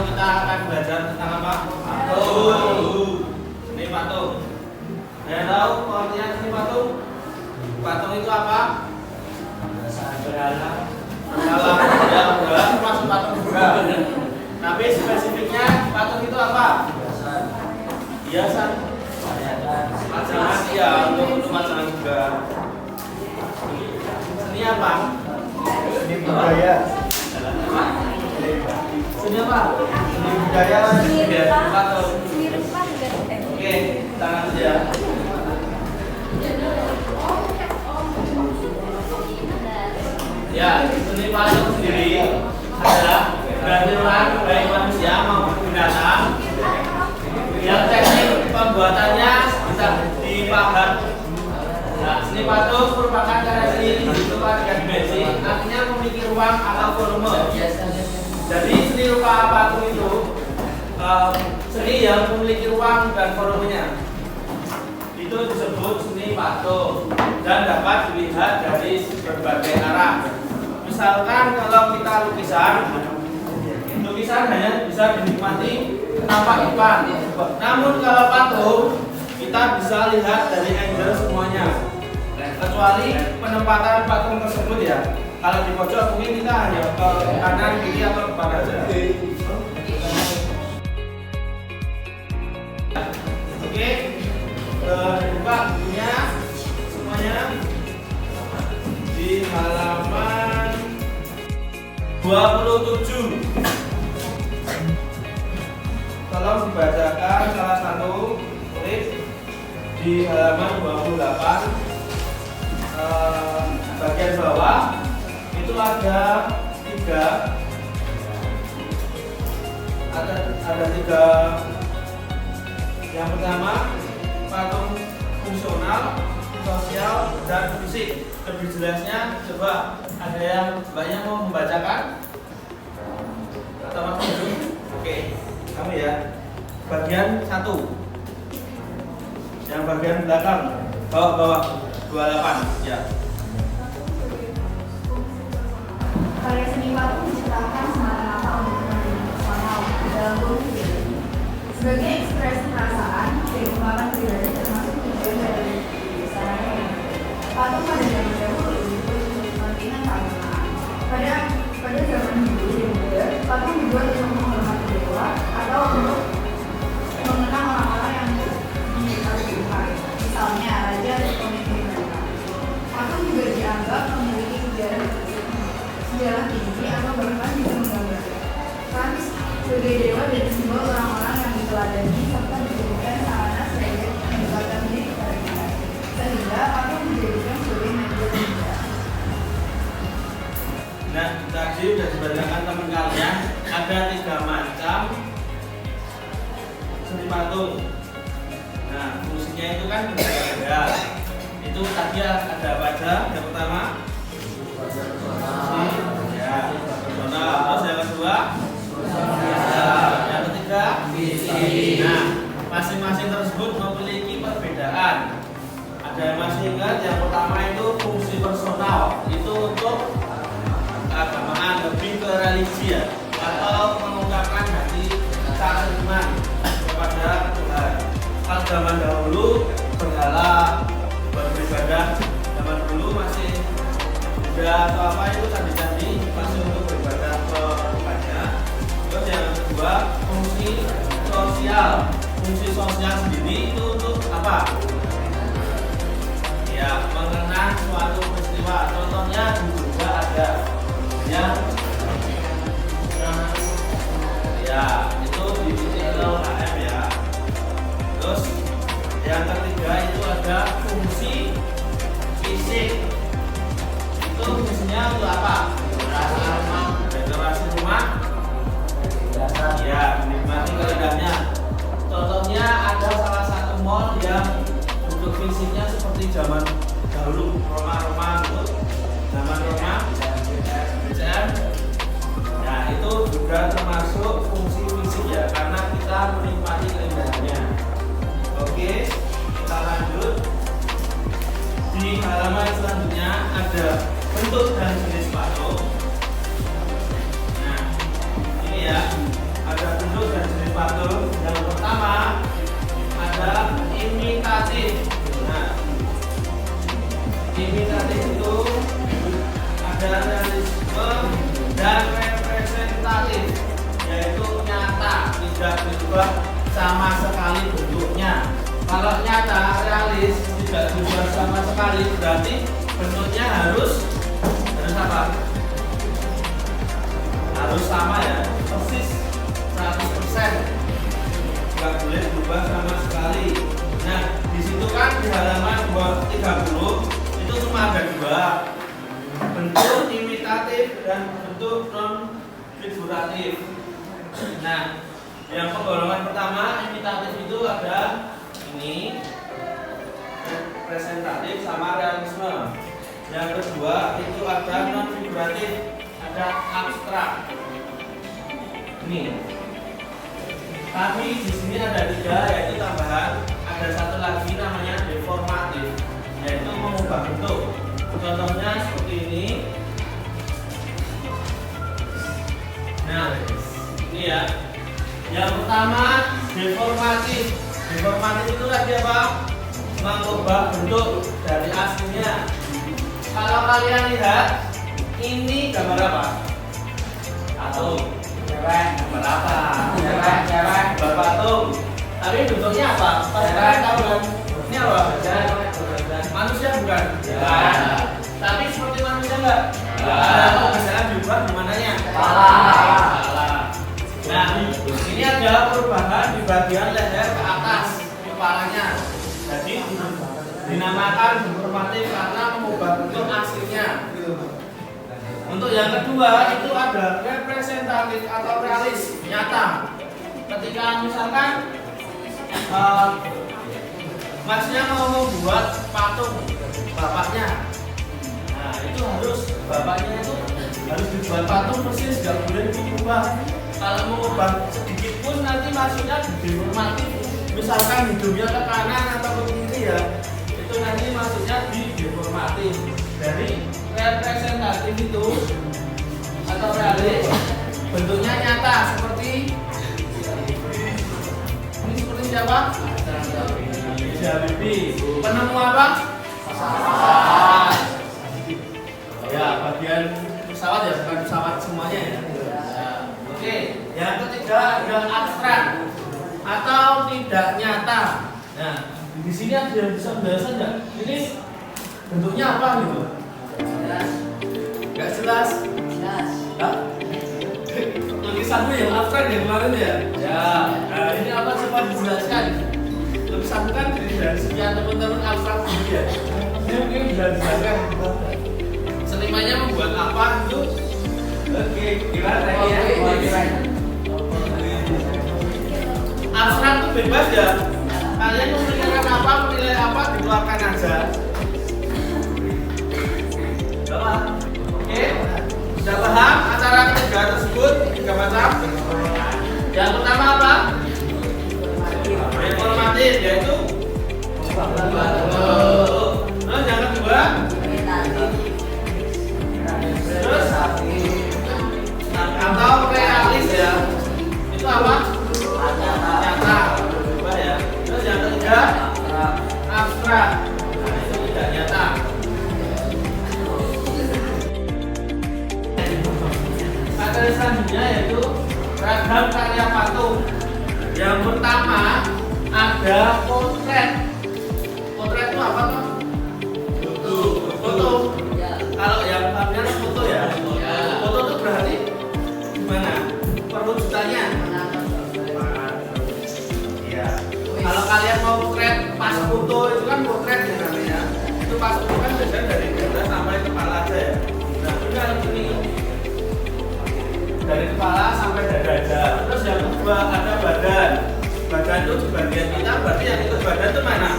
kita akan belajar tentang apa? Patung. Ini patung. Ada tahu pengertian seni patung? Patung itu apa? Berhala. Ya, berhala termasuk patung juga. Tapi spesifiknya patung itu apa? Hiasan. Pajangan, ya, untuk pajangan juga. Seni apa? Seni budaya. Seni apa? Seni budaya. Patung. Oke, tangan saja. Ya, seni patung sendiri adalah gerakan baik manusia maupun binatang yang teknik pembuatannya bisa dipaham. Nah, seni patung merupakan karya seni berupa tiga dimensi, artinya memiliki ruang atau volume. Jadi seni rupa patung itu seni yang memiliki ruang dan volumenya. Itu disebut seni patung dan dapat dilihat dari berbagai arah. Misalkan kalau kita lukisan hanya bisa dinikmati tanpa ipan. Namun kalau patung kita bisa lihat dari angle semuanya. Kecuali penempatan patung tersebut ya. Kalau di pojok mungkin kita hanya ke kanan, kiri atau depan aja. Oke, dibuka bukunya semuanya di halaman 27. Tolong dibacakan salah satu tulis di halaman 28 bagian bawah itu ada tiga. Yang pertama patung fungsional, sosial, dan fisik. Lebih jelasnya coba ada yang banyak mau membacakan atau masuk? Oke, kamu ya. Bagian 1. Yang bagian belakang bawah 28 ya. Karya seni patung diciptakan semata-mata untuk kepentingan personal dalam kurung sebagai ekspresi perasaan dan kembangan pribadi termasuk tujuan dari kebesarannya. Patung pada zaman dahulu disebut untuk kepentingan keagamaan. Pada zaman Hindu dan Buddha, patung dibuat untuk menghormati dewa atau untuk mengenang orang-orang yang dikagumi Tuhan, misalnya raja atau pemimpin mereka. Patung juga dianggap memiliki sejarah tinggi atau bahkan bisa menggambarkan sebagai dewa dan simbol orang-orang yang diteladani serta dijadikan sarana sebagai mendekatkan diri kepada kita, sehingga patung dijadikan sebagai media pengingat. Nah, tadi sudah dibacakan teman kalian ada 3 macam seni patung. Nah, fungsinya itu kan berbeda. Itu tadi ada apa aja? Yang pertama ya, personal. Terus yang kedua yang ketiga nah, masing-masing tersebut memiliki perbedaan. Ada yang masih ingat? Yang pertama itu fungsi personal, itu untuk keagamaan, lebih ke religi ya, atau mengungkapkan hati cara iman kepada Tuhan. Kalau zaman dahulu berhala buat beribadah, zaman dulu masih Buddha atau apa itu candi-candi masih untuk beribadah ke Tuhannya. Terus yang kedua fungsi sosial. Fungsi sosial sendiri itu untuk apa? Ya, mengenang suatu peristiwa. Contohnya juga ada yang ya itu di titik LKM ya. Terus yang ketiga itu ada fungsi fisik. Itu fungsinya untuk apa? Dekorasi rumah. Ya, menikmati keindahannya. Contohnya ada salah satu mall yang bentuk fisiknya seperti zaman dahulu Roma gitu. Zaman Roma BCM. Nah, itu juga termasuk fungsi fisik ya, karena kita menikmati keindahannya. Oke, kita lanjut. Di halaman selanjutnya ada bentuk dan jenis patung. Nah, ini ya, ada berubah sama sekali bentuknya. Kalau nyata realis tidak berubah sama sekali, berarti bentuknya harus apa? Harus sama ya, persis 100%. Nggak boleh berubah sama sekali. Nah, di situ kan di halaman 30 itu cuma ada dua, bentuk imitatif dan bentuk non figuratif. Nah, yang penggolongan pertama imitatif itu ada ini representatif sama realisme. Yang kedua itu ada non figuratif, ada abstrak. Ini. Tapi di sini ada tiga, yaitu tambahan. Ada satu lagi namanya deformatif, yaitu mengubah bentuk. Contohnya seperti ini. Nah, ini ya. Yang pertama deformatif. Deformatif itu tadi apa? Mengubah bentuk dari aslinya. Kalau kalian lihat, ini gambar apa? Patung. Gambar apa? Gambar patung. Tapi bentuknya apa? Pasti tahu kan? Ini apa? Manusia bukan? Ya. Tapi seperti manusia enggak? Kalau misalnya diubah dimananya? Kepala. Nah, ini ada perubahan di bagian leher ke atas kepalanya. Jadi dinamakan deformatif karena mengubah bentuk aslinya. Untuk yang kedua itu ada representatif atau realis, nyata. Ketika misalkan masnya mau membuat patung bapaknya, nah itu harus bapaknya itu harus dibuat patung persis, nggak boleh diubah. Kalau mengubah sedikit pun nanti maksudnya deformatif. Misalkan hidungnya ke kanan atau ke kiri ya, itu nanti maksudnya di deformatif. Dari representatif itu atau realis bentuknya nyata seperti ini, seperti siapa? Habibie. Penemu apa? Pesawat. Ya, bagian pesawat ya, bukan pesawat semuanya ya. Oke, yang ketiga ada abstrak atau tidak nyata. Nah, di sini ada yang bisa menjelaskan nggak? Ini bentuknya apa gitu? Nggak jelas. Lukisanmu yang abstrak ya kemarin ya? Ya. Nah, ini apa coba dijelaskan? Lukisanmu kan dari sekian teman-teman abstrak sendiri ya. Ini mungkin bisa dijelaskan. Senimannya membuat apa itu? Oke, gimana ya? Abstrak itu bebas ya. Kalian memikirkan apa, menilai apa, dikeluarkan aja. Oke, sudah paham acara ketiga tersebut? Tiga macam. Yang pertama apa? Informatif, yaitu terus yang kedua terus atau realis ya, itu apa? Nyata, berubah ya. Terus yang ketiga abstrak, nah, itu tidak nyata. Materi selanjutnya yaitu ragam karya patung. Yang pertama ada potret. Potret itu apa tuh? Foto. Kalau yang kalian foto ya. Foto itu berarti gimana? Perwujudannya. Iya. Kalau kalian mau potret pas foto itu kan potret ya namanya. Itu pas foto kan biasanya dari dada sampai kepala aja ya. Nah, ini harus ini dari kepala sampai dada aja. Terus yang kedua ada badan. Badan itu di bagian kita, berarti yang ikut badan itu mana?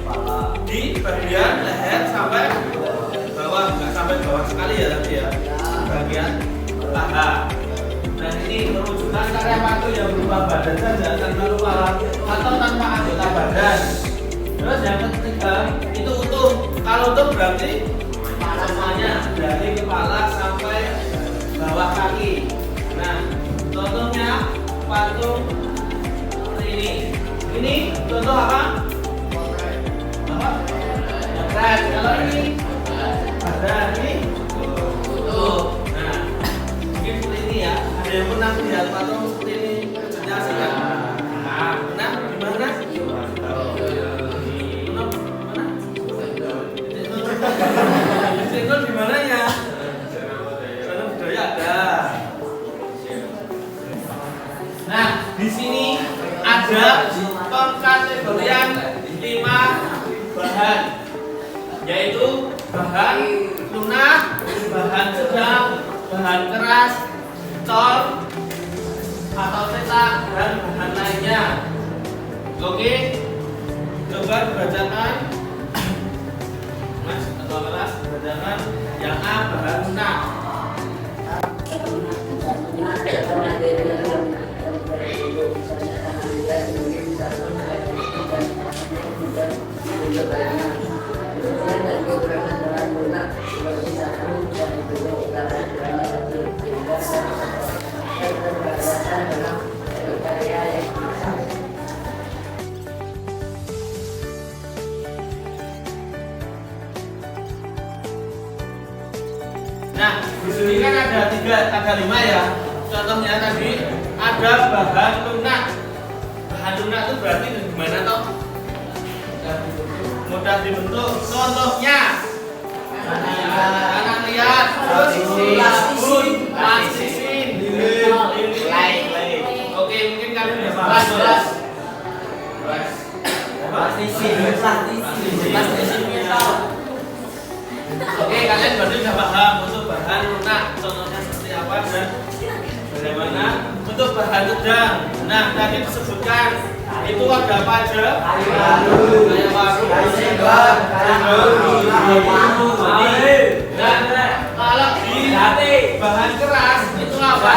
Kepala. Di bagian leher sampai bawah, nggak sampai bawah sekali ya tapi ya. Bagian paha. Nah ini perwujudan karya patung yang berupa badan saja tanpa kepala atau tanpa anggota badan. Terus yang ketiga itu utuh. Kalau utuh berarti semuanya dari kepala sampai bawah kaki. Nah, contohnya patung seperti ini. Ini contoh apa? Potret. Kalau ini ada ini utuh. Nah, mungkin seperti ini ya. Ada yang pernah lihat patung seperti ini? Kerjanya sih kan? ada pengkategorian 5 bahan, yaitu bahan lunak, bahan sedang, bahan keras, cor atau cetak, dan bahan lainnya. Oke, coba dibacakan, Mas atau kelas, bacakan yang A, bahan lunak. Nah, di sini kan ada 5 ya. Contohnya tadi ada bahan lunak. Bahan lunak itu berarti gimana toh? Mudah dibentuk. Contohnya anak lihat, terus sabun, plastisin, lilin. Oke, mungkin kalian udah paham. Plastisin. Oke, kalian berarti sudah paham untuk bahan lunak contohnya seperti apa dan bagaimana untuk bahan sedang. Nah, tadi disebutkan itu ada apa aja? Kayu baru, dan kalau di bahan keras itu apa?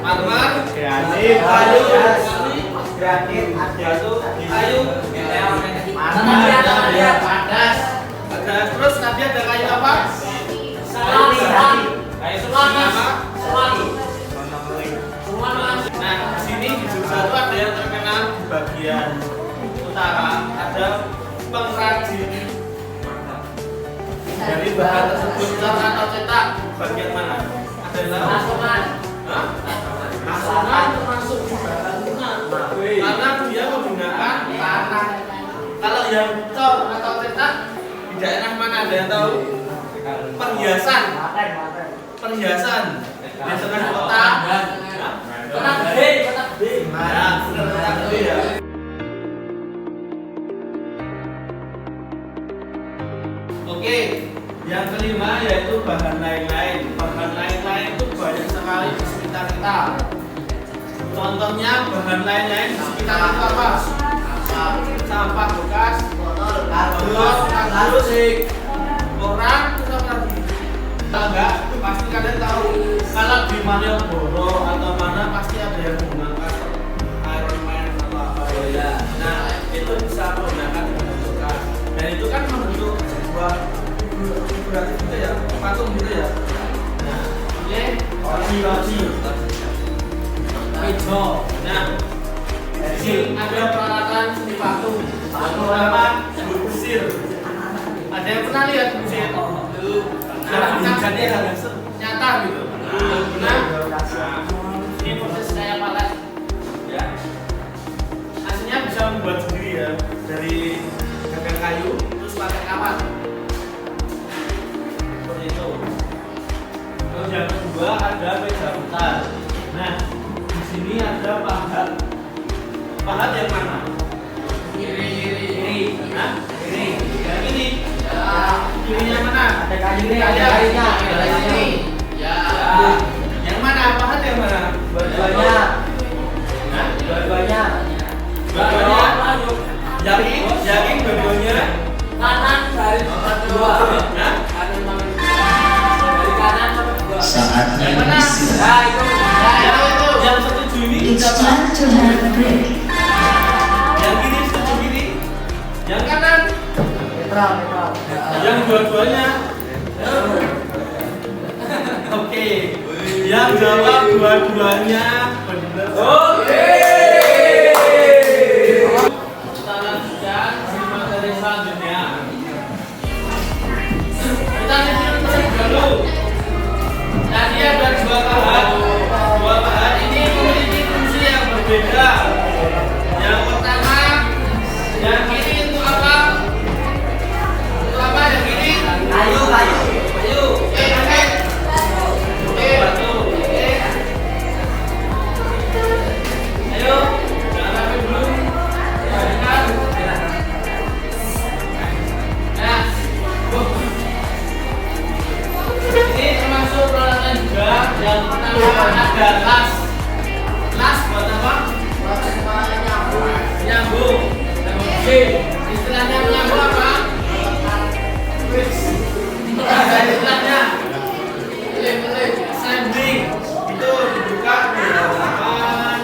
Marmer, Granit, kayu, padas. Terus tadi ada kayu apa? Kayu Nah, di sini di Jogja itu ada yang terkenal di bagian utara, ada pengrajin dari bahan tersebut, cor atau cetak. Bagian mana? Ada yang tahu? Asongan termasuk di bahan lunak karena dia menggunakan tanah. Kalau yang cor atau cetak di daerah mana, ada yang tahu? Perhiasan di tengah kota. Kota gede ya, benar, kota gede ya. Oke, yang kelima yaitu bahan lain-lain. Bahan lain-lain itu banyak sekali di sekitar kita. Contohnya bahan lain-lain di sekitar kita apa? Sampah bekas, kardus, orang, kita lagi. Enggak, pasti kalian tahu kalau di Malioboro atau mana pasti ada yang menggunakan Iron Man atau apa ya. Nah, itu bisa menggunakan bentukan. Dan itu kan membentuk sebuah figuratif gitu ya, patung gitu ya. Nah, oke, loci. Meja. Nah, di sini ada peralatan seni patung. Patung apa? Busir. Ada yang pernah lihat busir? Nah, nyata gitu. Nah, ini proses kayak palet ya. Aslinya bisa membuat sendiri ya, dari gagang kayu terus pakai kawat seperti itu. Terus yang kedua ada meja putar. Nah, di sini ada pahat. Pahat yang mana? Kiri. Nah, kiri. Yang ini. Kirinya mana? Ada kayunya. Ya. Yang mana? Pahat yang mana? Dua-duanya. Nah, Dua-duanya. Yakin dua-duanya? Kanan dari dua. Nah, Dari kanan nomor 2. Saatnya yang mana? istirahat. Itu. Yang setuju ini It's siapa? time to have a break. Yang kiri setuju kiri. Yang kanan. Netral. Yang dua-duanya. Oke. Yang jawab dua-duanya benar. Oke. Kita lanjutkan di materi selanjutnya. Kita lihat dulu. Tadi ada dua bahan. Dua bahan ini memiliki fungsi yang berbeda. Yang pertama, yang kiri itu apa? Itu apa yang kiri? Kayu. Batu. ada las. Las buat apa? Nyambung. Oke. Istilahnya menyambung apa? Ada istilahnya. Sanding. Itu dibuka di halaman.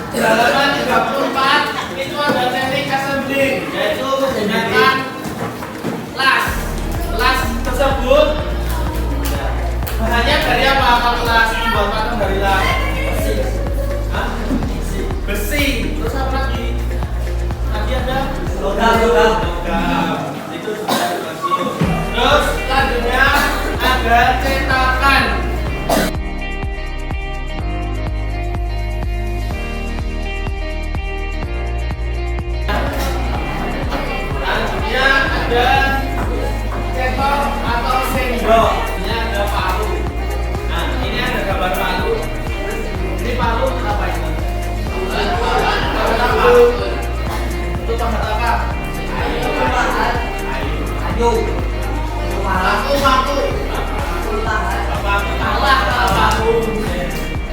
Di halaman 34 itu ada teknik assembling, yaitu menggunakan las. Las tersebut bahannya dari apa? Kalau las buat patung dari las Hah? Besi. Terus apa lagi? Tadi ada logam. Itu sudah masuk. Terus selanjutnya ada cetakan. Selanjutnya ada cetok atau sendok. Ini ada palu. Nah, ini ada gambar palu. Ini palu apa ini? Palu. Itu pahat apa? Ayo. Paku. Kalah kalau paku.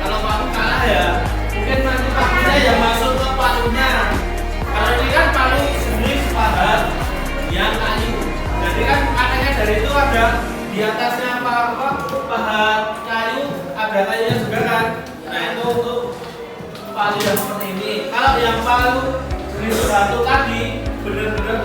Kalau paku kalah ya, mungkin nanti pakunya yang masuk ke palunya. Kalau ini kan palu jenis pahat yang kayu. Jadi kan katanya dari itu ada di atasnya apa pahat kayu, ada kayunya juga kan. Nah itu untuk palu yang seperti ini. Kalau yang palu jenis batu tadi benar-benar